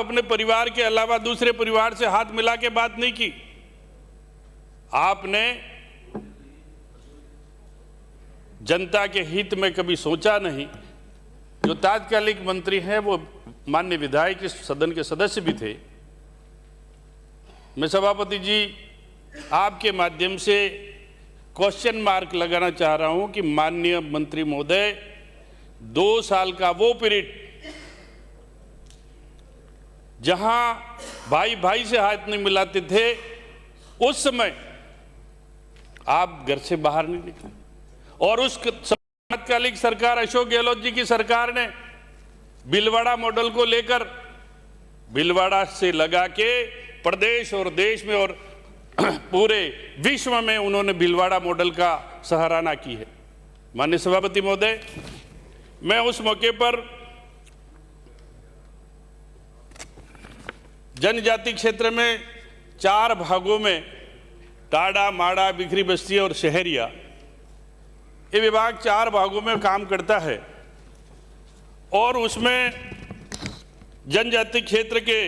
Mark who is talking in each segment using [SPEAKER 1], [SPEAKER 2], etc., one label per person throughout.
[SPEAKER 1] अपने परिवार के अलावा दूसरे परिवार से हाथ मिला के बात नहीं की। आपने जनता के हित में कभी सोचा नहीं। जो तात्कालिक मंत्री हैं वो माननीय विधायक सदन के सदस्य भी थे। मैं सभापति जी आपके माध्यम से क्वेश्चन मार्क लगाना चाह रहा हूं कि माननीय मंत्री महोदय 2 साल का वो पीरियड जहां भाई भाई से हाथ नहीं मिलाते थे, उस समय आप घर से बाहर नहीं निकले। और उस तात्कालिक सरकार अशोक गहलोत जी की सरकार ने भीलवाड़ा मॉडल को लेकर भीलवाड़ा से लगा के प्रदेश और देश में और पूरे विश्व में उन्होंने भीलवाड़ा मॉडल का सराहना की है। माननीय सभापति महोदय, मैं उस मौके पर जनजाति क्षेत्र में 4 भागों में टाडा, माड़ा, बिखरी बस्ती और शहरिया, ये विभाग 4 भागों में काम करता है। और उसमें जनजाति क्षेत्र के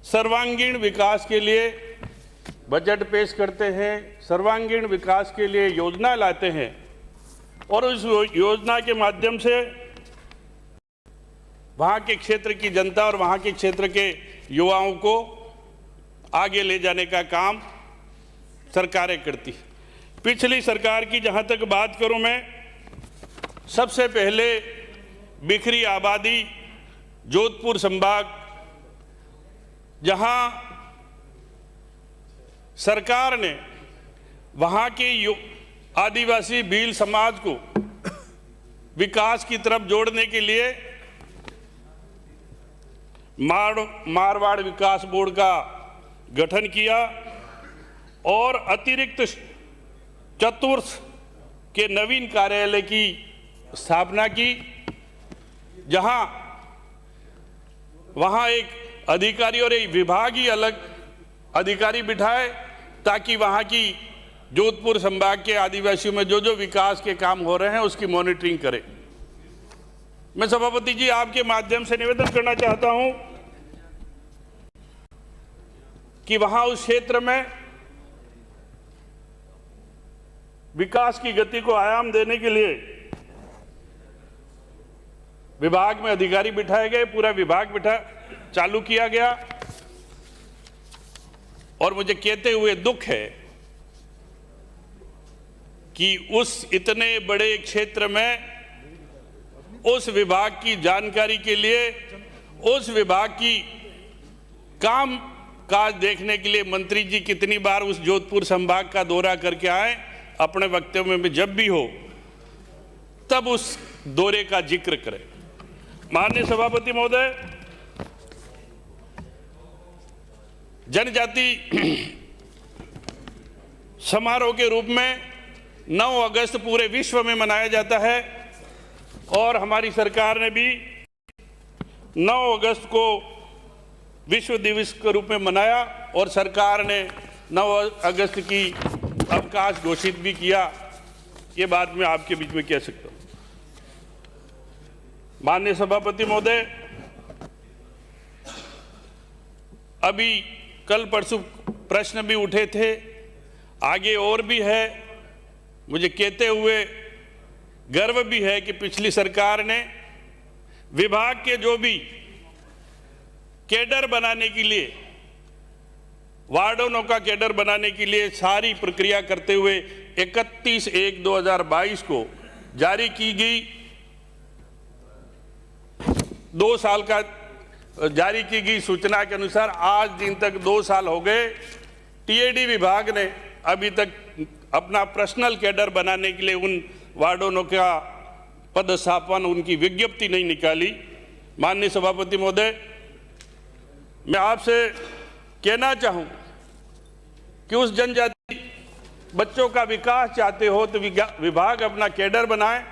[SPEAKER 1] सर्वांगीण विकास के लिए बजट पेश करते हैं, सर्वांगीण विकास के लिए योजना लाते हैं और उस योजना के माध्यम से वहाँ के क्षेत्र की जनता और वहाँ के क्षेत्र के युवाओं को आगे ले जाने का काम सरकारें करती है। पिछली सरकार की जहाँ तक बात करूँ मैं, सबसे पहले बिखरी आबादी जोधपुर संभाग, जहाँ सरकार ने वहाँ के आदिवासी भील समाज को विकास की तरफ जोड़ने के लिए मारवाड़ विकास बोर्ड का गठन किया और अतिरिक्त चतुर्थ के नवीन कार्यालय की स्थापना की, जहां वहां एक अधिकारी और एक विभागीय अलग अधिकारी बिठाए ताकि वहां की जोधपुर संभाग के आदिवासियों में जो जो विकास के काम हो रहे हैं उसकी मॉनिटरिंग करें। मैं सभापति जी आपके माध्यम से निवेदन करना चाहता हूं कि वहां उस क्षेत्र में विकास की गति को आयाम देने के लिए विभाग में अधिकारी बिठाए गए, पूरा विभाग चालू किया गया। और मुझे कहते हुए दुख है कि उस इतने बड़े क्षेत्र में उस विभाग की जानकारी के लिए, उस विभाग की काम काज देखने के लिए मंत्री जी कितनी बार उस जोधपुर संभाग का दौरा करके आए। अपने वक्तव्य में जब भी हो तब उस दौरे का जिक्र करें। माननीय सभापति महोदय, जनजाति समारोह के रूप में 9 अगस्त पूरे विश्व में मनाया जाता है और हमारी सरकार ने भी 9 अगस्त को विश्व दिवस के रूप में मनाया और सरकार ने 9 अगस्त की अवकाश घोषित भी किया। ये बात मैं आपके बीच में कह सकता हूं। माननीय सभापति महोदय, अभी कल परसों प्रश्न भी उठे थे, आगे और भी है। मुझे कहते हुए गर्व भी है कि पिछली सरकार ने विभाग के जो भी कैडर बनाने के लिए, वार्डनों का कैडर बनाने के लिए सारी प्रक्रिया करते हुए 31/1/2022 को जारी की गई 2 साल का जारी की गई सूचना के अनुसार आज दिन तक 2 साल हो गए। टीएडी विभाग ने अभी तक अपना पर्सनल कैडर बनाने के लिए उन वार्डनों का पदस्थापन, उनकी विज्ञप्ति नहीं निकाली। माननीय सभापति महोदय, मैं आपसे कहना चाहूं कि उस जनजाति बच्चों का विकास चाहते हो तो विभाग अपना कैडर बनाए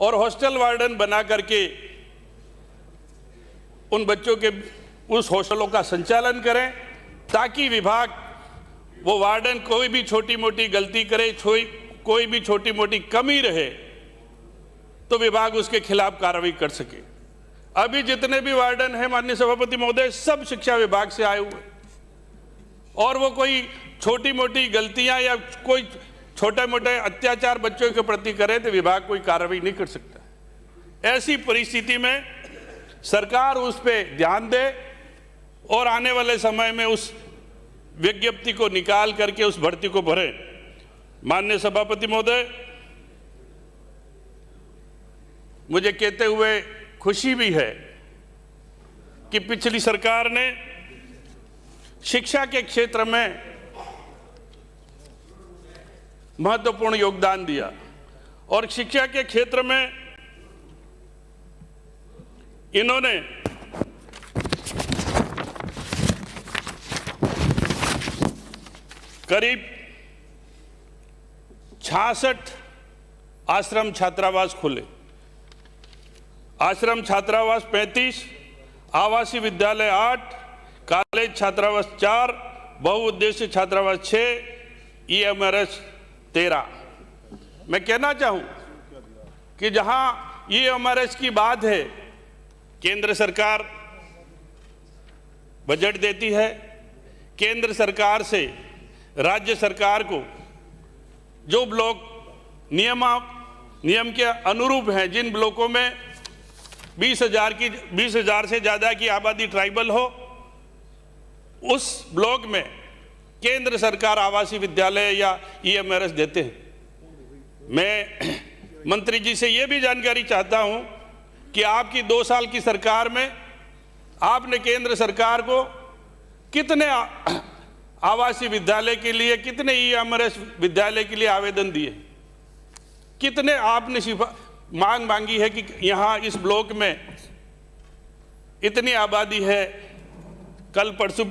[SPEAKER 1] और हॉस्टल वार्डन बना करके उन बच्चों के उस हॉस्टलों का संचालन करें, ताकि विभाग वो वार्डन कोई भी छोटी मोटी गलती करे, कोई भी छोटी मोटी कमी रहे तो विभाग उसके खिलाफ कार्रवाई कर सके। अभी जितने भी वार्डन हैं माननीय सभापति महोदय, सब शिक्षा विभाग से आए हुए, और वो कोई छोटी मोटी गलतियां या कोई छोटे मोटे अत्याचार बच्चों के प्रति करे तो विभाग कोई कार्रवाई नहीं कर सकता। ऐसी परिस्थिति में सरकार उस पर ध्यान दे और आने वाले समय में उस विज्ञप्ति को निकाल करके उस भर्ती को भरे। माननीय सभापति महोदय, मुझे कहते हुए खुशी भी है कि पिछली सरकार ने शिक्षा के क्षेत्र में महत्वपूर्ण योगदान दिया और शिक्षा के क्षेत्र में इन्होंने करीब 66 आश्रम छात्रावास खोले। आश्रम छात्रावास 35, आवासीय विद्यालय 8, कॉलेज छात्रावास 4, बहुउद्देश्य छात्रावास 6, EMRS 13। मैं कहना चाहूं कि जहां EMRS की बात है, केंद्र सरकार बजट देती है, केंद्र सरकार से राज्य सरकार को जो ब्लॉक नियम के अनुरूप हैं, जिन ब्लॉकों में 20,000 से ज़्यादा की आबादी ट्राइबल हो, उस ब्लॉक में केंद्र सरकार आवासीय विद्यालय या EMRS देते हैं। मैं मंत्री जी से ये भी जानकारी चाहता हूं कि आपकी 2 साल की सरकार में आपने केंद्र सरकार को कितने आवासीय विद्यालय के लिए, कितने EMRS विद्यालय के लिए आवेदन दिए, कितने आपने मांग मांगी है कि यहाँ इस ब्लॉक में इतनी आबादी है। कल परसों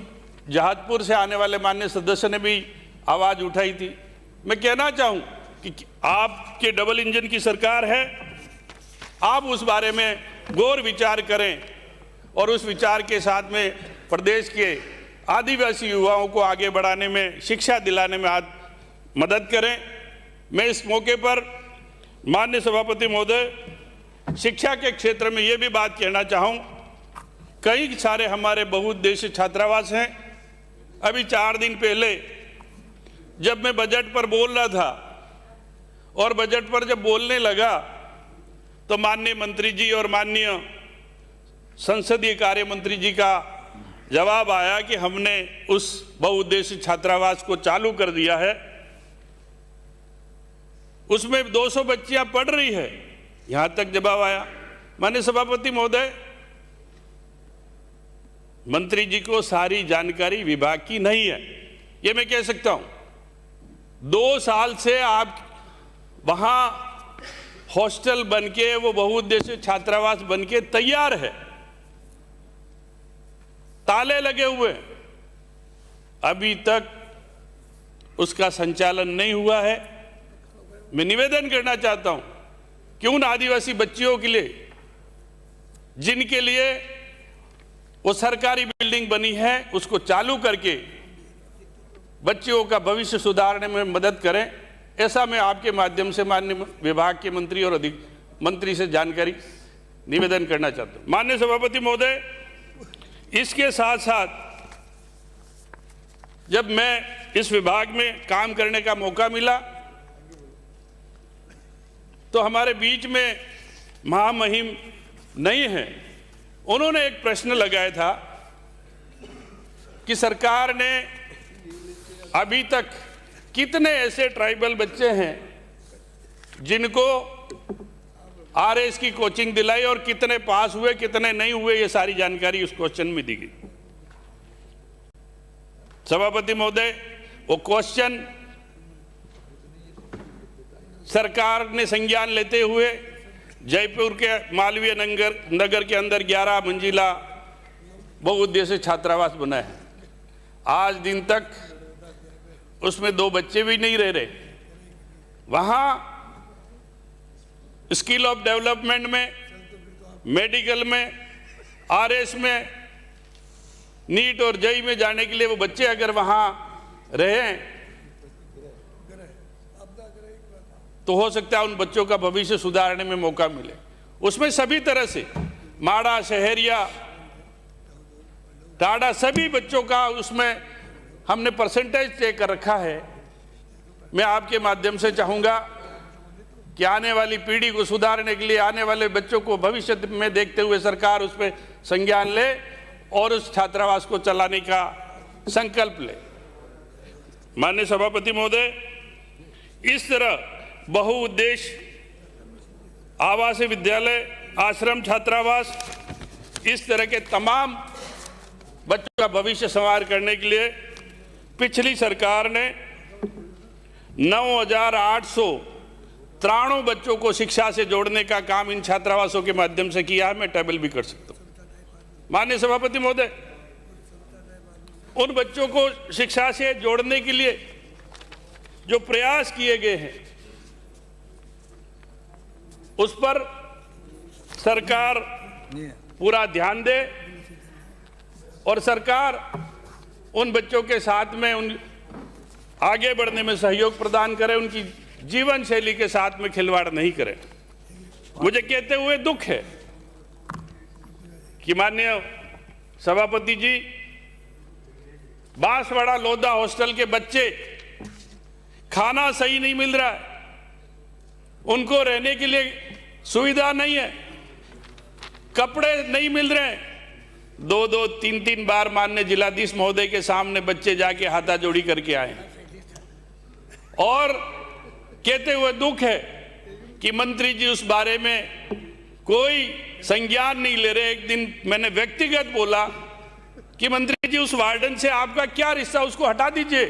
[SPEAKER 1] जहाजपुर से आने वाले माननीय सदस्य ने भी आवाज़ उठाई थी। मैं कहना चाहूँ कि आपके डबल इंजन की सरकार है, आप उस बारे में गौर विचार करें और उस विचार के साथ में प्रदेश के आदिवासी युवाओं को आगे बढ़ाने में, शिक्षा दिलाने में मदद करें। मैं इस मौके पर माननीय सभापति महोदय, शिक्षा के क्षेत्र में ये भी बात कहना चाहूँ, कई सारे हमारे बहुउद्देश्य छात्रावास हैं। अभी 4 दिन पहले जब मैं बजट पर बोल रहा था और बजट पर जब बोलने लगा तो माननीय मंत्री जी और माननीय संसदीय कार्य मंत्री जी का जवाब आया कि हमने उस बहुउद्देश्य छात्रावास को चालू कर दिया है, उसमें 200 बच्चियां पढ़ रही है। यहां तक जवाब आया। माननीय सभापति महोदय, मंत्री जी को सारी जानकारी विभाग की नहीं है, ये मैं कह सकता हूं। 2 साल से आप वहां हॉस्टल बनके, वो बहुउद्देश्य छात्रावास बनके तैयार है, ताले लगे हुए, अभी तक उसका संचालन नहीं हुआ है। मैं निवेदन करना चाहता हूं कि उन आदिवासी बच्चियों के लिए जिनके लिए वो सरकारी बिल्डिंग बनी है, उसको चालू करके बच्चियों का भविष्य सुधारने में मदद करें। ऐसा मैं आपके माध्यम से माननीय विभाग के मंत्री और मंत्री से जानकारी निवेदन करना चाहता हूं। माननीय सभापति महोदय, इसके साथ साथ जब मैं इस विभाग में काम करने का मौका मिला तो हमारे बीच में महामहिम नहीं है, उन्होंने एक प्रश्न लगाया था कि सरकार ने अभी तक कितने ऐसे ट्राइबल बच्चे हैं जिनको RS की कोचिंग दिलाई और कितने पास हुए, कितने नहीं हुए, ये सारी जानकारी उस क्वेश्चन में दी गई। सभापति महोदय, वो क्वेश्चन सरकार ने संज्ञान लेते हुए जयपुर के मालवीय नगर के अंदर 11 मंजिला बहुउद्देश्य छात्रावास बना है। आज दिन तक उसमें 2 बच्चे भी नहीं रह रहे। वहाँ स्किल ऑफ डेवलपमेंट में, मेडिकल में, RS में, नीट और JEE में जाने के लिए वो बच्चे अगर वहाँ रहें तो हो सकता है उन बच्चों का भविष्य सुधारने में मौका मिले। उसमें सभी तरह से माड़ा, शहरिया, टाडा, सभी बच्चों का उसमें हमने परसेंटेज तय कर रखा है। मैं आपके माध्यम से चाहूँगा कि आने वाली पीढ़ी को सुधारने के लिए, आने वाले बच्चों को भविष्य में देखते हुए सरकार उस पर संज्ञान ले और उस छात्रावास को चलाने का संकल्प ले। माननीय सभापति महोदय, इस तरह बहुउद्देश्य आवासीय विद्यालय, आश्रम छात्रावास, इस तरह के तमाम बच्चों का भविष्य संवार करने के लिए पिछली सरकार ने 9,893 बच्चों को शिक्षा से जोड़ने का काम इन छात्रावासों के माध्यम से किया है। मैं टेबल भी कर सकता हूं। माननीय सभापति महोदय, उन बच्चों को शिक्षा से जोड़ने के लिए जो प्रयास किए गए हैं उस पर सरकार पूरा ध्यान दे और सरकार उन बच्चों के साथ में उन आगे बढ़ने में सहयोग प्रदान करे, उनकी जीवन शैली के साथ में खिलवाड़ नहीं करे। मुझे कहते हुए दुख है कि माननीय सभापति जी, बांसवाड़ा लोधा हॉस्टल के बच्चे, खाना सही नहीं मिल रहा है, उनको रहने के लिए सुविधा नहीं है, कपड़े नहीं मिल रहे हैं। 2-2, 3-3 बार माननीय जिलाधीश महोदय के सामने बच्चे जाके हाथाजोड़ी करके आए और कहते हुए दुख है कि मंत्री जी उस बारे में कोई संज्ञान नहीं ले रहे। एक दिन मैंने व्यक्तिगत बोला कि मंत्री जी, उस वार्डन से आपका क्या रिश्ता, उसको हटा दीजिए।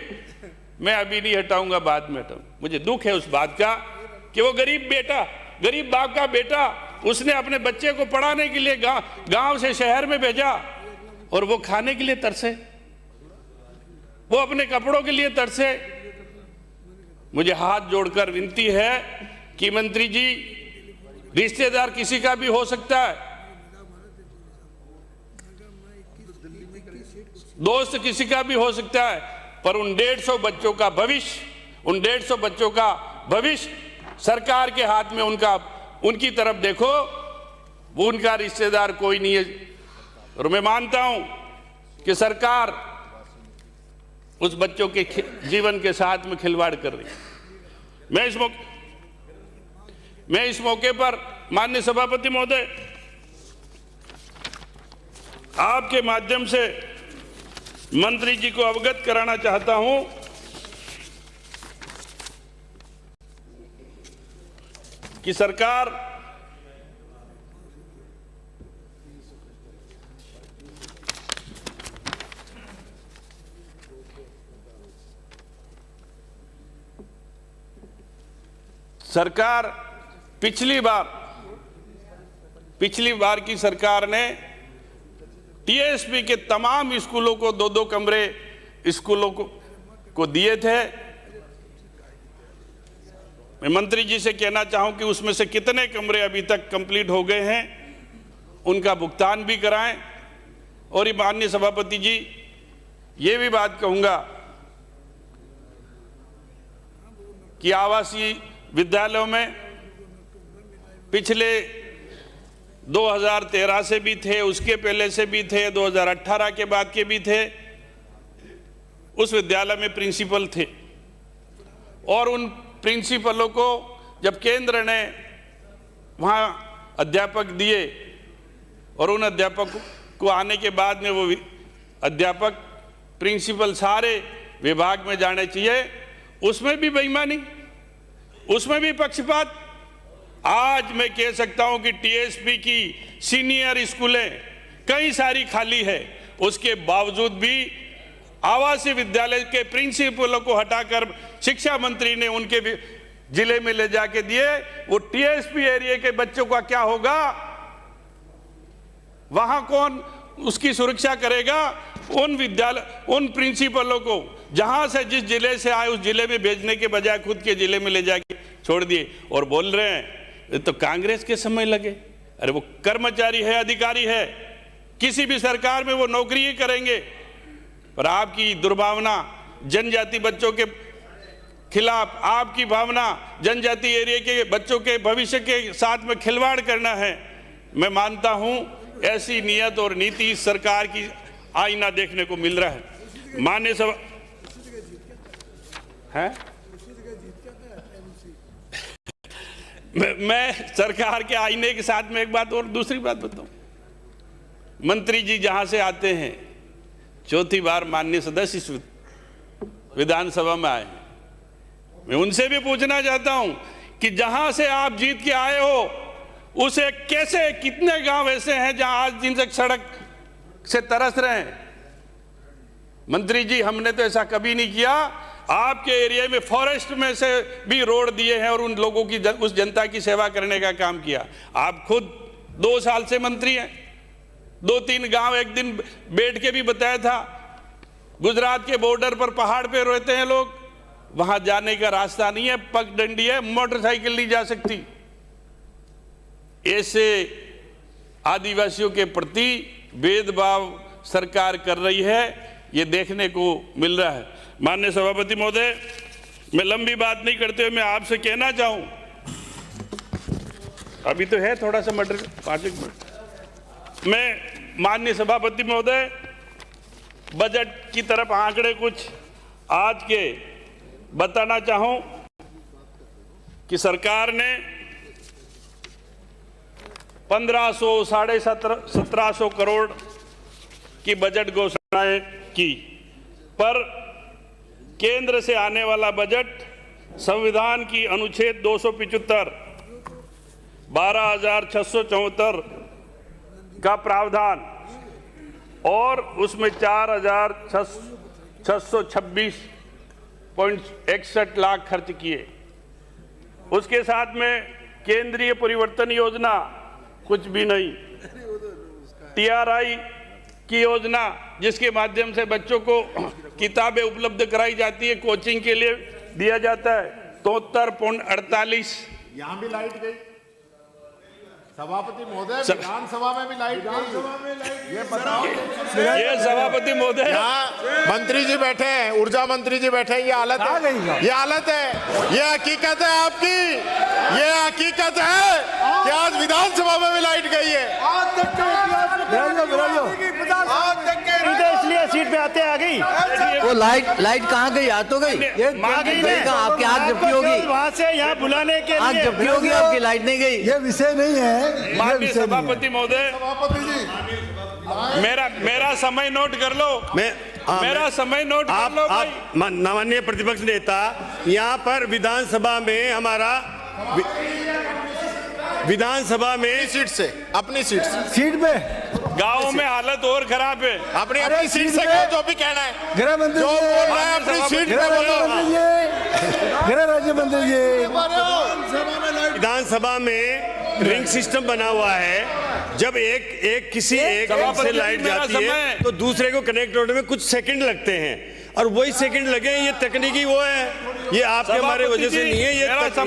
[SPEAKER 1] मैं अभी नहीं हटाऊंगा, बाद में हटाऊंगा। मुझे दुख है उस बात का कि वो गरीब बाप का बेटा, उसने अपने बच्चे को पढ़ाने के लिए गांव से शहर में भेजा और वो खाने के लिए तरसे, वो अपने कपड़ों के लिए तरसे। मुझे हाथ जोड़कर विनती है कि मंत्री जी, रिश्तेदार किसी का भी हो सकता है, दोस्त किसी का भी हो सकता है, पर उन 150 बच्चों का भविष्य सरकार के हाथ में, उनकी तरफ देखो। वो उनका रिश्तेदार कोई नहीं है और मैं मानता हूं कि सरकार उस बच्चों के जीवन के साथ में खिलवाड़ कर रही है। मैं इस मौके पर माननीय सभापति महोदय, आपके माध्यम से मंत्री जी को अवगत कराना चाहता हूं कि सरकार पिछली बार की सरकार ने टीएसपी के तमाम स्कूलों को 2-2 कमरे स्कूलों को दिए थे। मैं मंत्री जी से कहना चाहूं कि उसमें से कितने कमरे अभी तक कंप्लीट हो गए हैं, उनका भुगतान भी कराएं। और ये माननीय सभापति जी, ये भी बात कहूंगा कि आवासीय विद्यालयों में पिछले 2013 से भी थे, उसके पहले से भी थे, 2018 के बाद के भी थे। उस विद्यालय में प्रिंसिपल थे और उन प्रिंसिपलों को जब केंद्र ने वहाँ अध्यापक दिए और उन अध्यापक को आने के बाद में वो अध्यापक प्रिंसिपल सारे विभाग में जाने चाहिए, उसमें भी बेईमानी, उसमें भी पक्षपात। आज मैं कह सकता हूं कि टीएसपी की सीनियर स्कूलें कई सारी खाली है, उसके बावजूद भी आवासीय विद्यालय के प्रिंसिपलों को हटाकर शिक्षा मंत्री ने उनके जिले में ले जाके दिए। वो टीएसपी एरिया के बच्चों का क्या होगा, वहां कौन उसकी सुरक्षा करेगा? उन प्रिंसिपलों को जहां से जिस जिले से आए उस जिले में भेजने के बजाय खुद के जिले में ले जाके छोड़ दिए और बोल रहे हैं तो कांग्रेस के समय लगे। अरे वो कर्मचारी है, अधिकारी है, किसी भी सरकार में वो नौकरी ही करेंगे, पर आपकी दुर्भावना जनजाति बच्चों के खिलाफ, आपकी भावना जनजाति एरिया के बच्चों के भविष्य के साथ में खिलवाड़ करना है। मैं मानता हूं ऐसी नियत और नीति इस सरकार की आईना देखने को मिल रहा है। माननीय सभा है मैं सरकार के आईने के साथ में एक बात और दूसरी बात बताऊं। मंत्री जी जहां से आते हैं, चौथी बार माननीय सदस्य इस विधानसभा में आए हैं, मैं उनसे भी पूछना चाहता हूं कि जहां से आप जीत के आए हो उसे कैसे, कितने गांव ऐसे हैं जहां आज दिन तक सड़क से तरस रहे हैं। मंत्री जी, हमने तो ऐसा कभी नहीं किया। आपके एरिया में फॉरेस्ट में से भी रोड दिए हैं और उन लोगों की उस जनता की सेवा करने का काम किया। आप खुद 2 साल से मंत्री हैं। 2-3 गांव एक दिन बैठ के भी बताया था, गुजरात के बॉर्डर पर पहाड़ पे रहते हैं लोग, वहां जाने का रास्ता नहीं है, पगडंडी है, मोटरसाइकिल नहीं जा सकती। ऐसे आदिवासियों के प्रति भेदभाव सरकार कर रही है, ये देखने को मिल रहा है। माननीय सभापति महोदय, मैं लंबी बात नहीं करते हुए मैं आपसे कहना चाहूं, अभी तो है थोड़ा सा मटर 5 मिनट। मैं माननीय सभापति महोदय बजट की तरफ आंकड़े कुछ आज के बताना चाहूं कि सरकार ने 1500 साढ़े 1700 करोड़ की बजट घोषणाएं की, पर केंद्र से आने वाला बजट संविधान की अनुच्छेद 275 12,674 का प्रावधान और उसमें 4,626.61 लाख खर्च किए। उसके साथ में केंद्रीय परिवर्तन योजना कुछ भी नहीं, TRI की योजना जिसके माध्यम से बच्चों को किताबें उपलब्ध कराई जाती है, कोचिंग के लिए दिया जाता है, 73.48।
[SPEAKER 2] यहाँ भी लाइट गई सभापति महोदय, विधानसभा में भी लाइट गई। ये बताओ,
[SPEAKER 1] ये सभापति महोदय,
[SPEAKER 2] यहाँ मंत्री जी बैठे हैं, ऊर्जा मंत्री जी बैठे हैं, ये हालत है, ये हालत है, ये हकीकत है आपकी, ये हकीकत है कि आज विधानसभा में भी लाइट गई है।
[SPEAKER 3] इसलिए सीट पे आते आ गई
[SPEAKER 4] वो लाइट कहाँ गई? आ तो गई, आपकी आग झपकी होगी,
[SPEAKER 3] वहाँ से यहाँ बुलाने के
[SPEAKER 4] आग
[SPEAKER 3] लिए
[SPEAKER 4] झपकी होगी, आपकी लाइट नहीं गई।
[SPEAKER 5] ये विषय नहीं है।
[SPEAKER 1] माननीय सभापति महोदय, मेरा समय नोट कर लो, मेरा समय नोट कर लो भाई।
[SPEAKER 3] माननीय प्रतिपक्ष नेता, यहाँ पर विधानसभा में हमारा विधानसभा में
[SPEAKER 2] सीट से, अपनी सीट
[SPEAKER 5] पे
[SPEAKER 1] गाँव में हालत और खराब है।
[SPEAKER 2] अपनी सीट से कहो, जो भी कहना है,
[SPEAKER 5] गृह मंत्री
[SPEAKER 2] जो बोल रहा है अपनी सीट पे बोलो।
[SPEAKER 5] गृह राज्य मंत्री जी,
[SPEAKER 3] विधानसभा में रिंग सिस्टम बना हुआ है। जब एक किसी एक से लाइट जाती है तो दूसरे को कनेक्ट होने में कुछ सेकंड लगते हैं, और वही सेकंड लगे, ये तकनीकी वो है, ये आपके हमारे वजह से नहीं है। ये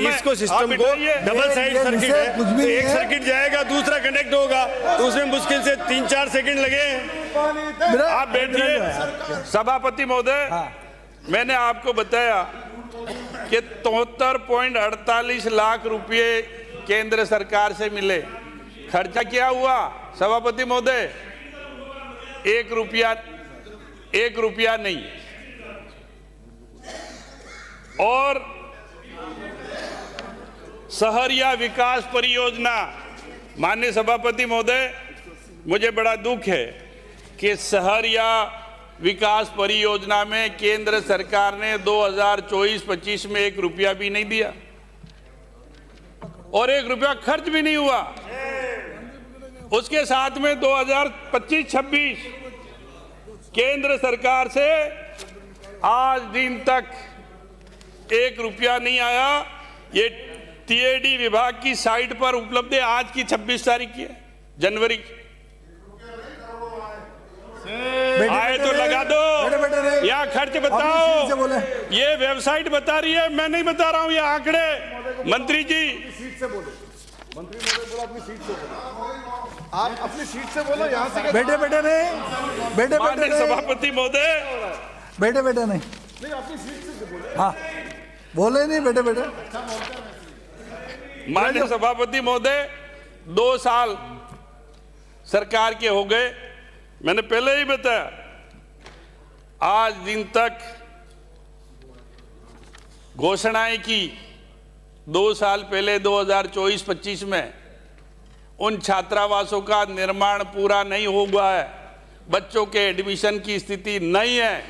[SPEAKER 3] इसको सिस्टम को डबल साइड सर्किट है, तो एक सर्किट जाएगा, दूसरा कनेक्ट होगा, तो उसमें मुश्किल से 3-4 सेकंड लगे।
[SPEAKER 1] आप बैठिए। सभापति महोदय, मैंने आपको बताया कि 73.48 लाख रुपए केंद्र सरकार से मिले। खर्चा क्या हुआ सभापति महोदय? 1 रुपया नहीं। और सहरिया विकास परियोजना, माननीय सभापति महोदय, मुझे बड़ा दुख है कि सहरिया विकास परियोजना में केंद्र सरकार ने 2024-25 में 1 रुपया भी नहीं दिया और 1 रुपया खर्च भी नहीं हुआ। उसके साथ में 2025-26 केंद्र सरकार से आज दिन तक 1 रुपया नहीं आया। ये TAD विभाग की साइट पर उपलब्ध है, आज की 26 तारीख की है, जनवरी। आए तो लगा दो, या खर्च बताओ। ये वेबसाइट बता रही है, मैं नहीं बता रहा हूं, ये आंकड़े। मंत्री जी
[SPEAKER 2] सीट से बोलो, मंत्री महोदय बोलो, अपनी सीट से बोलो, आप अपनी सीट से बोलो, यहाँ से
[SPEAKER 5] बेटे नहीं,
[SPEAKER 1] सभापति महोदय,
[SPEAKER 5] बेटे नहीं,
[SPEAKER 2] अपनी सीट से बोलो।
[SPEAKER 5] हाँ बोले नहीं बेटे।
[SPEAKER 1] माननीय सभापति महोदय, 2 साल सरकार के हो गए। मैंने पहले ही बताया, आज दिन तक घोषणाएं की 2 साल पहले 2024-25 में, उन छात्रावासों का निर्माण पूरा नहीं हुआ है, बच्चों के एडमिशन की स्थिति नहीं है।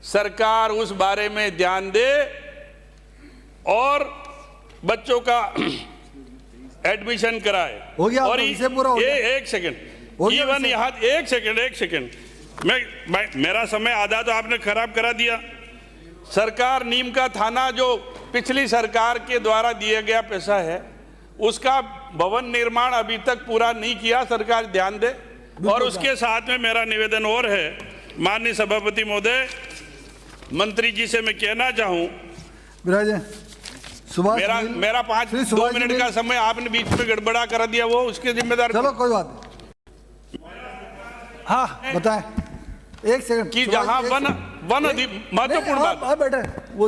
[SPEAKER 1] सरकार उस बारे में ध्यान दे और बच्चों का एडमिशन कराए।
[SPEAKER 5] हो गया,
[SPEAKER 1] और
[SPEAKER 5] इसे पूरा हो गया।
[SPEAKER 1] एक सेकंड,
[SPEAKER 5] हो गया
[SPEAKER 1] इवन
[SPEAKER 5] वैसे।
[SPEAKER 1] यहाँ एक सेकंड, मेरा समय आधा तो आपने खराब करा दिया। सरकार नीम का थाना जो पिछली सरकार के द्वारा दिया गया पैसा है, उसका भवन निर्माण अभी तक पूरा नहीं किया, सरकार ध्यान दे। और उसके साथ में मेरा निवेदन और है, माननीय सभापति महोदय, मंत्री जी से मैं कहना चाहूं,
[SPEAKER 5] विराजे सुभाष मिल,
[SPEAKER 1] मेरा
[SPEAKER 5] श्री
[SPEAKER 1] 2
[SPEAKER 5] सुभाष
[SPEAKER 1] मिनट
[SPEAKER 5] मिल।
[SPEAKER 1] का समय आपने बीच में गड़बड़ा कर दिया, वो उसके जिम्मेदार
[SPEAKER 5] चलो कोई बात नहीं। हाँ बताएं, एक सेकंड
[SPEAKER 1] कि
[SPEAKER 5] सुभाष
[SPEAKER 1] जहां
[SPEAKER 5] जी,
[SPEAKER 1] महत्वपूर्ण
[SPEAKER 5] नहीं,
[SPEAKER 1] बात।
[SPEAKER 5] आप बैठे वो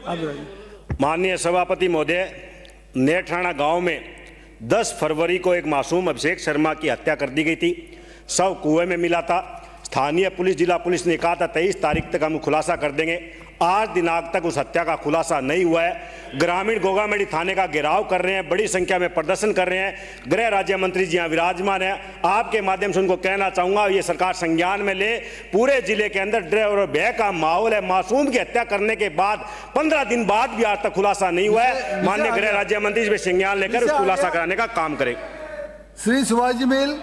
[SPEAKER 5] आप विराजे।
[SPEAKER 3] माननीय सभापति महोदय, नेठाना गांव में 10 फरवरी को एक मासूम अभिषेक शर्मा की हत्या कर दी गई थी। शव कुएं में मिला था। स्थानीय पुलिस, जिला पुलिस ने कहा था 23 तारीख तक हम खुलासा कर देंगे। आज दिनांक तक उस हत्या का खुलासा नहीं हुआ है। ग्रामीण गोगामेड़ी थाने का घेराव कर रहे हैं, बड़ी संख्या में प्रदर्शन कर रहे हैं। गृह राज्य मंत्री जी यहाँ विराजमान हैं। आपके माध्यम से उनको कहना चाहूंगा, ये सरकार संज्ञान में ले। पूरे जिले के अंदर डर और भय का माहौल है। मासूम की हत्या करने के बाद 15 दिन बाद भी आज तक खुलासा नहीं हुआ है। माननीय गृह राज्य मंत्री इस पर संज्ञान लेकर उस खुलासा कराने का काम करें।
[SPEAKER 5] श्री सुभाष जी मिल,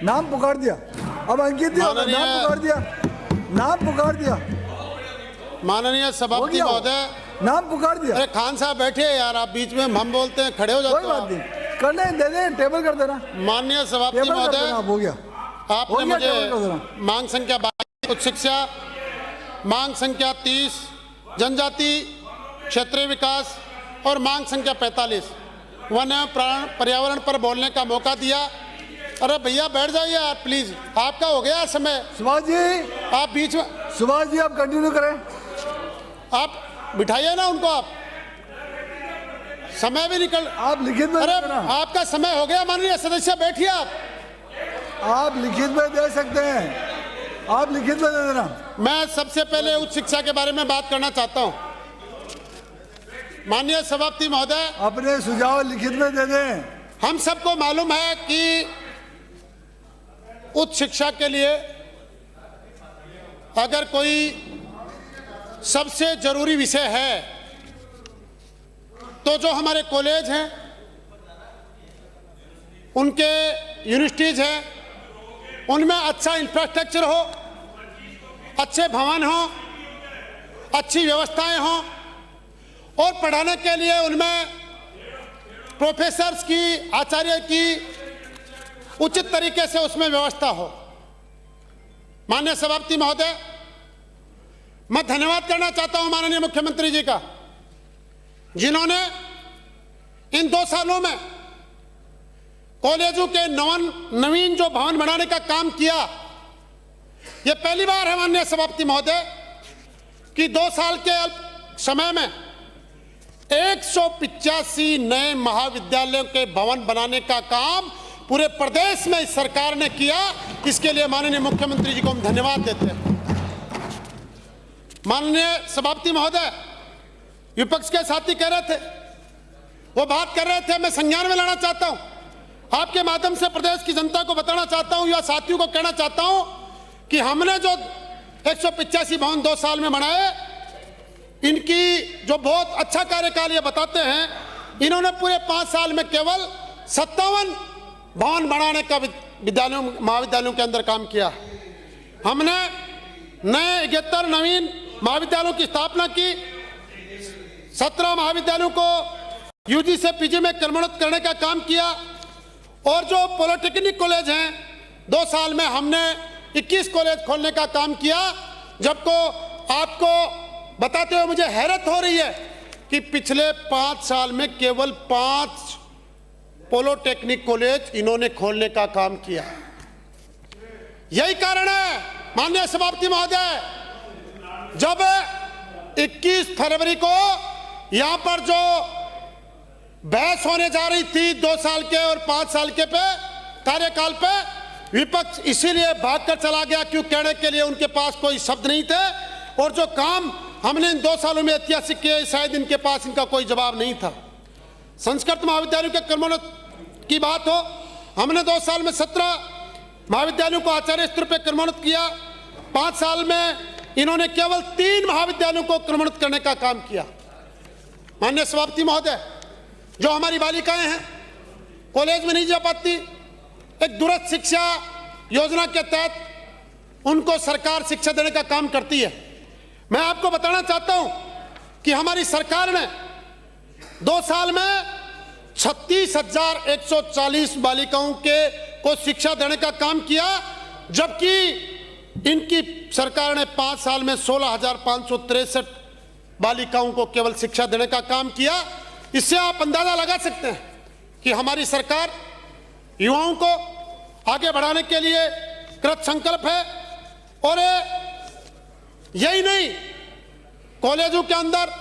[SPEAKER 5] नाम पुकार दिया, अब अंकित दिया, नाम पुकार दिया, नाम पुकार दिया,
[SPEAKER 6] माननीय सभापति
[SPEAKER 5] हो गया।
[SPEAKER 6] महोदय,
[SPEAKER 5] नाम पुकार दिया।
[SPEAKER 6] अरे खान साहब बैठे हैं यार, आप बीच में हम बोलते हैं, खड़े हो
[SPEAKER 5] कोई
[SPEAKER 6] जाते
[SPEAKER 5] बात
[SPEAKER 6] हो।
[SPEAKER 5] नहीं, करने दे दे, टेबल कर देना,
[SPEAKER 6] माननीय सभापति
[SPEAKER 5] टेबल कर
[SPEAKER 6] महोदय,
[SPEAKER 5] देना, हो गया।
[SPEAKER 6] आपने
[SPEAKER 5] हो गया,
[SPEAKER 6] मुझे
[SPEAKER 5] टेबल कर देना।
[SPEAKER 6] मांग संख्या 22 उच्च शिक्षा, मांग संख्या 30 जनजाति क्षेत्रीय विकास और मांग संख्या 45 वन एवं पर्यावरण पर बोलने का मौका दिया। अरे भैया बैठ जाइए आप प्लीज, आपका हो गया समय।
[SPEAKER 5] सुभाष जी,
[SPEAKER 6] आप बीच में,
[SPEAKER 5] सुभाष जी आप कंटिन्यू करें।
[SPEAKER 6] आप बिठाइए ना उनको, आप समय भी निकल।
[SPEAKER 5] आप लिखित में
[SPEAKER 6] अरे
[SPEAKER 5] दे देना,
[SPEAKER 6] आपका समय हो गया माननीय सदस्य, बैठिए
[SPEAKER 5] आप लिखित में दे सकते हैं, आप लिखित में दे देना।
[SPEAKER 6] मैं सबसे पहले उच्च शिक्षा के बारे में बात करना चाहता हूं। माननीय सभापति महोदय,
[SPEAKER 5] अपने सुझाव लिखित में दे दें।
[SPEAKER 6] हम सबको मालूम है कि उच्च शिक्षा के लिए अगर कोई सबसे जरूरी विषय है तो जो हमारे कॉलेज हैं, उनके यूनिवर्सिटीज हैं, उनमें अच्छा इंफ्रास्ट्रक्चर हो, अच्छे भवन हो, अच्छी व्यवस्थाएं हों और पढ़ाने के लिए उनमें प्रोफेसर्स की, आचार्य की उचित तरीके से उसमें व्यवस्था हो। माननीय सभापति महोदय, मैं धन्यवाद करना चाहता हूं माननीय मुख्यमंत्री जी का, जिन्होंने इन 2 सालों में कॉलेजों के नवीन जो भवन बनाने का काम किया। यह पहली बार है माननीय सभापति महोदय कि 2 साल के समय में 185 नए महाविद्यालयों के भवन बनाने का काम पूरे प्रदेश में इस सरकार ने किया। इसके लिए माननीय मुख्यमंत्री जी को हम धन्यवाद देते हैं। माननीय सभापति महोदय, विपक्ष के साथी कह रहे थे, वो बात कर रहे थे, मैं संज्ञान में लाना चाहता हूं। आपके माध्यम से प्रदेश की जनता को बताना चाहता हूं या साथियों को कहना चाहता हूं कि हमने जो 185 भवन 2 साल में बनाए, इनकी जो बहुत अच्छा कार्यकाल ये बताते हैं, इन्होंने पूरे 5 साल में केवल 57 भवन बनाने का विद्यालयों, महाविद्यालयों के अंदर काम किया। हमने नए 71 नवीन महाविद्यालयों की स्थापना की, 17 महाविद्यालयों को यूजी से पीजी में क्रमोन्नत करने का काम किया और जो पॉलिटेक्निक कॉलेज हैं, 2 साल में हमने 21 कॉलेज खोलने का काम किया। जबको आपको बताते हुए मुझे हैरत हो रही है कि पिछले 5 साल में केवल 5 पॉलिटेक्निक कॉलेज इन्होंने खोलने का काम किया। यही कारण है माननीय सभापति महोदय, जब 21 फरवरी को यहां पर जो बहस होने जा रही थी 2 साल के और 5 साल के पे कार्यकाल पे, विपक्ष इसीलिए भागकर चला गया क्यों कहने के लिए उनके पास कोई शब्द नहीं थे, और जो काम हमने इन 2 सालों में ऐतिहासिक किए शायद इनके पास इनका कोई जवाब नहीं था। संस्कृत महाविद्यालयों के क्रमोन्नत की बात हो, हमने 2 साल में 17 महाविद्यालयों को आचार्य स्तर पर क्रमोन्नत किया। 5 साल में इन्होंने केवल 3 महाविद्यालयों को क्रमोन्नत करने का काम किया। माननीय सभापति महोदय, जो हमारी बालिकाएं हैं कॉलेज में नहीं जा पाती, एक दूरस्थ शिक्षा योजना के तहत उनको सरकार शिक्षा देने का काम करती है। मैं आपको बताना चाहता हूं कि हमारी सरकार ने 2 साल में 36,140 बालिकाओं को शिक्षा देने का काम किया, जबकि इनकी सरकार ने 5 साल में 16,563 बालिकाओं को केवल शिक्षा देने का काम किया। इससे आप अंदाजा लगा सकते हैं कि हमारी सरकार युवाओं को आगे बढ़ाने के लिए कृत संकल्प है। और यही नहीं, कॉलेजों के अंदर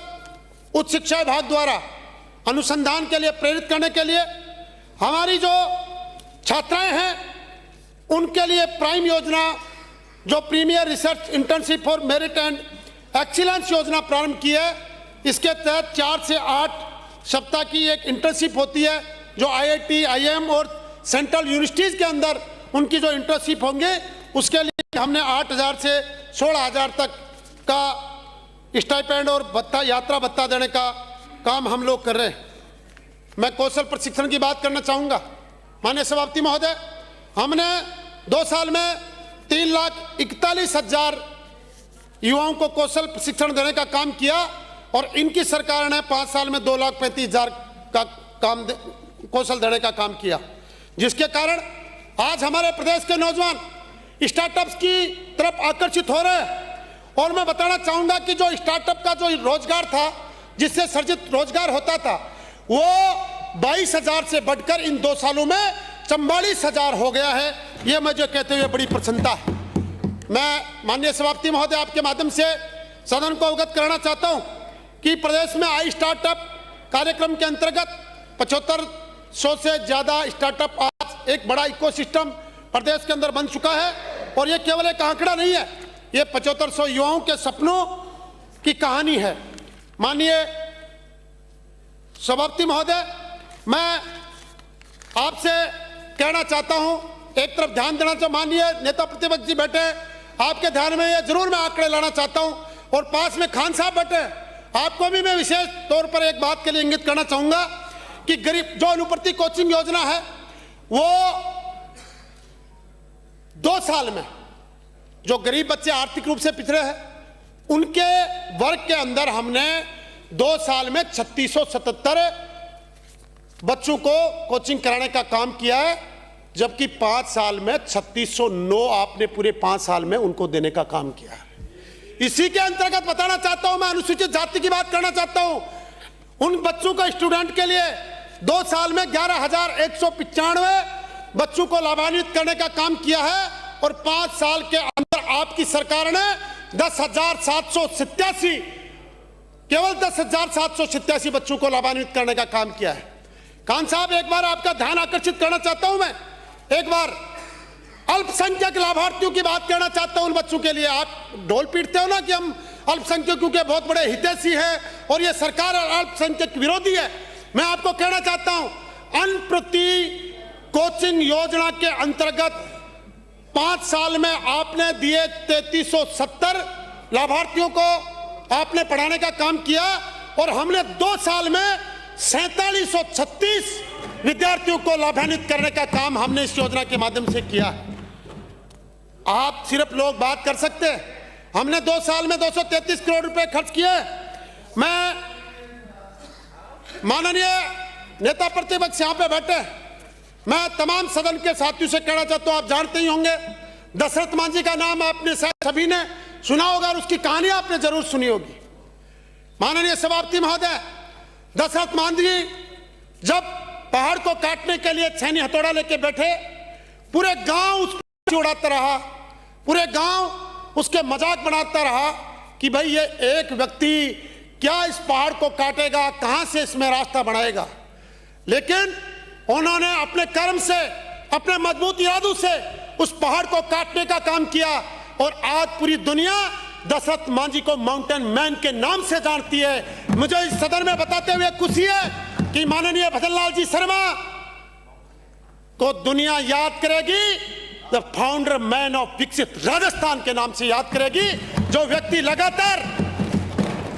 [SPEAKER 6] उच्च शिक्षा विभाग द्वारा अनुसंधान के लिए प्रेरित करने के लिए हमारी जो छात्राएं हैं उनके लिए प्राइम योजना, जो premiere research internship for merit and excellence योजना प्रारंभ की है। इसके तहत 4 से 8 सप्ताह की एक इंटर्नशिप होती है, जो IIT, IIM और सेंट्रल यूनिवर्सिटीज़ के अंदर उनकी जो इंटर्नशिप होंगे, उसके लिए हमने 8,000 से 16,000 तक का स्टाइपेंड और भत्ता, यात्रा भत्ता देने का काम हम लोग कर रहे हैं। मैं कौशल प्रशिक्षण की बात करना चाहूँगा। माननीय सभापति महोदय, हमने 2 साल में 3,41,000 युवाओं को कौशल प्रशिक्षण देने का काम किया, और इनकी सरकार ने 5 साल में 2,35,000 का काम कौशल देने का काम किया, जिसके कारण आज हमारे प्रदेश के नौजवान स्टार्टअप्स की तरफ आकर्षित हो रहे हैं। और मैं बताना चाहूंगा कि जो स्टार्टअप का जो रोजगार था, जिससे सर्जित रोजगार होता था, वो 22,000 से बढ़कर इन 2 सालों में 44,000 हो गया है। ये मुझे कहते हुए बड़ी प्रसन्नता है। मैं माननीय सभापति महोदय आपके माध्यम से सदन को अवगत कराना चाहता हूं कि प्रदेश में आई स्टार्टअप कार्यक्रम के अंतर्गत 7500 से ज्यादा स्टार्टअप आज एक बड़ा इकोसिस्टम प्रदेश के अंदर बन चुका है। और ये केवल एक आंकड़ा नहीं है, ये 7500 युवाओं के सपनों की कहानी है। माननीय सभापति महोदय, मैं आपसे कहना चाहता हूं, एक तरफ ध्यान देना चाहिए, माननीय नेता प्रतिपक्ष जी बैठे, आपके ध्यान में ये जरूर मैं आंकड़े लाना चाहता हूं, और पास में खान साहब बैठे, आपको भी मैं विशेष तौर पर एक बात के लिए इंगित करना चाहूंगा कि गरीब जो अनुप्रति कोचिंग योजना है, वो 2 साल में जो गरीब बच्चे आर्थिक रूप से पिछड़े हैं उनके वर्ग के अंदर हमने 2 साल में 3677 बच्चों को कोचिंग कराने का काम किया है, जबकि 5 साल में 3609 आपने पूरे 5 साल में उनको देने का काम किया है। इसी के अंतर्गत बताना चाहता हूं, मैं अनुसूचित जाति की बात करना चाहता हूं, उन बच्चों को स्टूडेंट के लिए 2 साल में 11,195 बच्चों को लाभान्वित करने का काम किया है, और 5 साल के अंदर आपकी सरकार ने 10,787 केवल 10,787 बच्चों को लाभान्वित करने का काम किया है। खान साहब, एक बार आपका ध्यान आकर्षित करना चाहता हूं, मैं एक बार अल्पसंख्यक लाभार्थियों की बात करना चाहता हूं। उन बच्चों के लिए आप ढोल पीटते हो ना कि हम अल्पसंख्यकों के बहुत बड़े हितैषी हैं और ये सरकार अल्पसंख्यक विरोधी है। मैं आपको कहना चाहता हूं, अनुप्रति कोचिंग योजना के अंतर्गत 5 साल में आपने दिए 3370 लाभार्थियों को आपने पढ़ाने का काम किया, और हमने 2 साल में 4736 विद्यार्थियों को लाभान्वित करने का काम हमने इस योजना के माध्यम से किया है। आप सिर्फ लोग बात कर सकते हैं, हमने 2 साल में 233 करोड़ रुपए खर्च किए। मैं माननीय नेता प्रतिपक्ष यहां पे बैठे, मैं तमाम सदन के साथियों से कहना चाहता हूं, आप जानते ही होंगे दशरथ मांझी का नाम आपने शायद सभी ने सुना होगा और उसकी कहानी आपने जरूर सुनी होगी। माननीय सभापति महोदय, दशरथ मांझी जब पहाड़ को काटने के लिए छेनी हथौड़ा लेके बैठे, पूरे गांव उसको उड़ाता रहा, पूरे गांव उसके मजाक बनाता रहा कि भाई ये एक व्यक्ति क्या इस पहाड़ को काटेगा, कहां से इसमें रास्ता बनाएगा। लेकिन उन्होंने अपने कर्म से, अपने मजबूत इरादों से उस पहाड़ को काटने का काम किया और आज पूरी दुनिया दशरथ मांझी को माउंटेन मैन के नाम से जानती है। मुझे इस सदन में बताते हुए खुशी है कि माननीय भजनलाल जी शर्मा को दुनिया याद करेगी, द फाउंडर मैन ऑफ विकसित राजस्थान के नाम से याद करेगी। जो व्यक्ति लगातार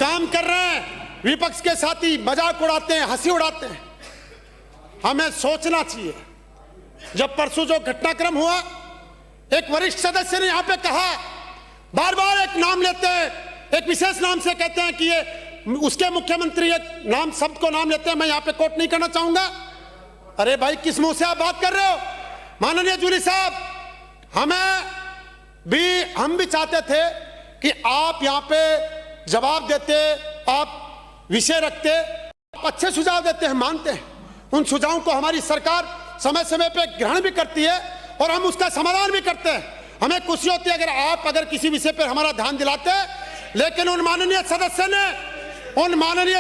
[SPEAKER 6] काम कर रहे हैं, विपक्ष के साथी मजाक उड़ाते हैं, हंसी उड़ाते हैं, हमें सोचना चाहिए। जब परसों जो घटनाक्रम हुआ, एक वरिष्ठ सदस्य ने यहां पे कहा, बार बार एक नाम लेते हैं, एक विशेष नाम से कहते हैं कि ये उसके मुख्यमंत्री, एक नाम शब्द को नाम लेते हैं, मैं यहां पे कोट नहीं करना चाहूंगा। अरे भाई, किस मुंह से आप बात कर रहे हो? माननीय जूली साहब, हम भी चाहते थे कि आप यहां पे जवाब देते, आप विषय रखते, आप अच्छे सुझाव देते हैं, मानते हैं। उन सुझावों को हमारी सरकार समय समय पे ग्रहण भी करती है और हम उसका समाधान भी करते हैं। हमें खुशी होती है अगर किसी विषय पर हमारा ध्यान दिलाते। लेकिन उन माननीय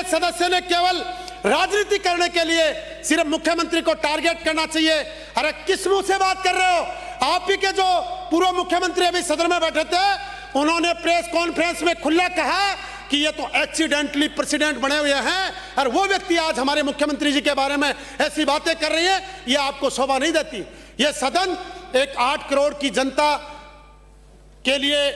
[SPEAKER 6] सदस्य ने केवल राजनीति करने के लिए सिर्फ मुख्यमंत्री को टारगेट करना चाहिए। अरे किस मुंह से बात कर रहे हो? आप ही के जो पूर्व मुख्यमंत्री अभी सदन में बैठे थे, उन्होंने प्रेस कॉन्फ्रेंस में खुला कहा कि ये तो एक्सीडेंटली प्रेसिडेंट बने हुए हैं और वो व्यक्ति आज हमारे मुख्यमंत्री जी के बारे में ऐसी बातें कर रही है। ये आपको शोभा नहीं देती। ये सदन एक 8 करोड़ की जनता के लिए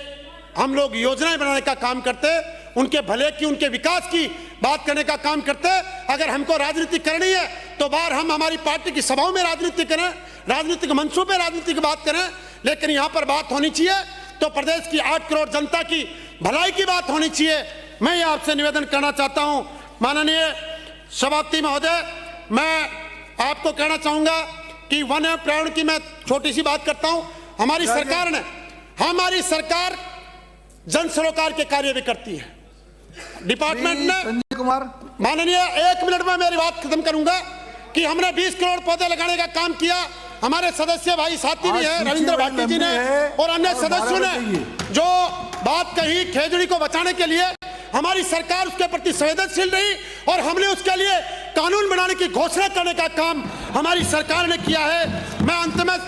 [SPEAKER 6] हम लोग योजनाएं बनाने का काम करते, उनके भले की, उनके विकास की बात करने का काम करते। अगर हमको राजनीति करनी है तो बाहर हम हमारी पार्टी की सभाओं में राजनीति करें, राजनीतिक मंचों पे राजनीति की बात करें, लेकिन यहां पर बात होनी चाहिए तो प्रदेश की 8 करोड़ जनता की भलाई की बात होनी चाहिए। मैं ये आपसे निवेदन करना चाहता हूं, माननीय सभापति महोदय, मैं आपको कहना चाहूंगा कि वन एवं पर्यावरण की मैं छोटी सी बात करता हूं। हमारी सरकार जन सरोकार के कार्य भी करती है। डिपार्टमेंट ने,
[SPEAKER 5] संजय कुमार,
[SPEAKER 6] माननीय, 1 मिनट में मेरी बात खत्म करूंगा कि हमने 20 करोड़ पौधे लगाने का काम किया। हमारे सदस्य भाई साथी भी हैं, रविंद्र भाटी जी ने और अन्य सदस्यों ने जो बात कही खेजड़ी को बचाने के लिए, हमारी सरकार उसके प्रति संवेदनशील रही और हमने उसके लिए कानून बनाने की घोषणा करने का काम हमारी सरकार ने किया है। मैं अंत में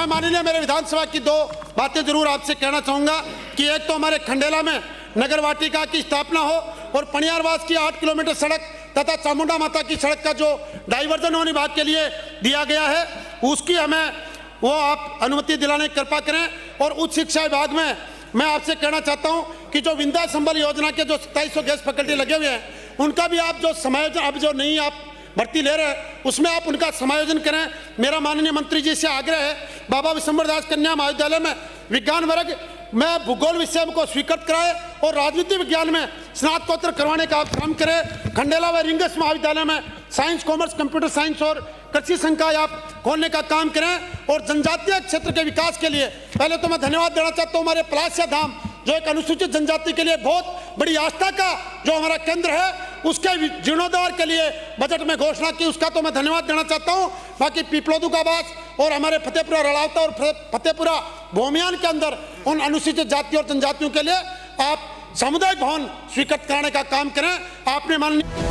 [SPEAKER 6] माननीय मेरे विधानसभा की 2 बातें जरूर आपसे कहना चाहूंगा कि एक तो हमारे खंडेला में नगर वाटिका की स्थापना हो और पनियारवास की 8 किलोमीटर सड़क तथा चामुंडा माता की सड़क का जो डाइवर्जन होने विभाग के लिए दिया गया है, उसकी हमें वो आप अनुमति दिलाने की कृपा करें। और उच्च शिक्षा विभाग में मैं आपसे कहना चाहता हूं कि जो विंध्या संबल योजना के जो 2700 गेस्ट फैकल्टी लगे हुए हैं, उनका भी आप जो समायोजन, अब जो नहीं आप भर्ती ले रहे हैं, उसमें आप उनका समायोजन करें। मेरा माननीय मंत्री जी से आग्रह है, बाबा विशंबर दास कन्या महाविद्यालय में विज्ञान वर्ग में भूगोल विषय को स्वीकृत कराए और राजनीति विज्ञान में स्नातकोत्तर करवाने का आप काम करें। खंडेला व रिंगस महाविद्यालय में साइंस, कॉमर्स, कंप्यूटर साइंस और कृषि संकाय आप खोलने का काम करें। और जनजातीय क्षेत्र के विकास के लिए पहले तो मैं धन्यवाद देना चाहता हूँ हमारे पलासिया धाम, जो एक अनुसूचित जनजाति के लिए बहुत बड़ी आस्था का जो हमारा केंद्र है, उसके जीर्णोद्धार के लिए बजट में घोषणा की, उसका तो मैं धन्यवाद देना चाहता हूं। बाकी पीपलोदू का बास और हमारे फतेहपुरा रड़ावता और फतेहपुरा भूमियान के अंदर उन अनुसूचित जाति और जनजातियों के लिए आप सामुदायिक भवन स्वीकृत कराने का काम करें। आपने माननीय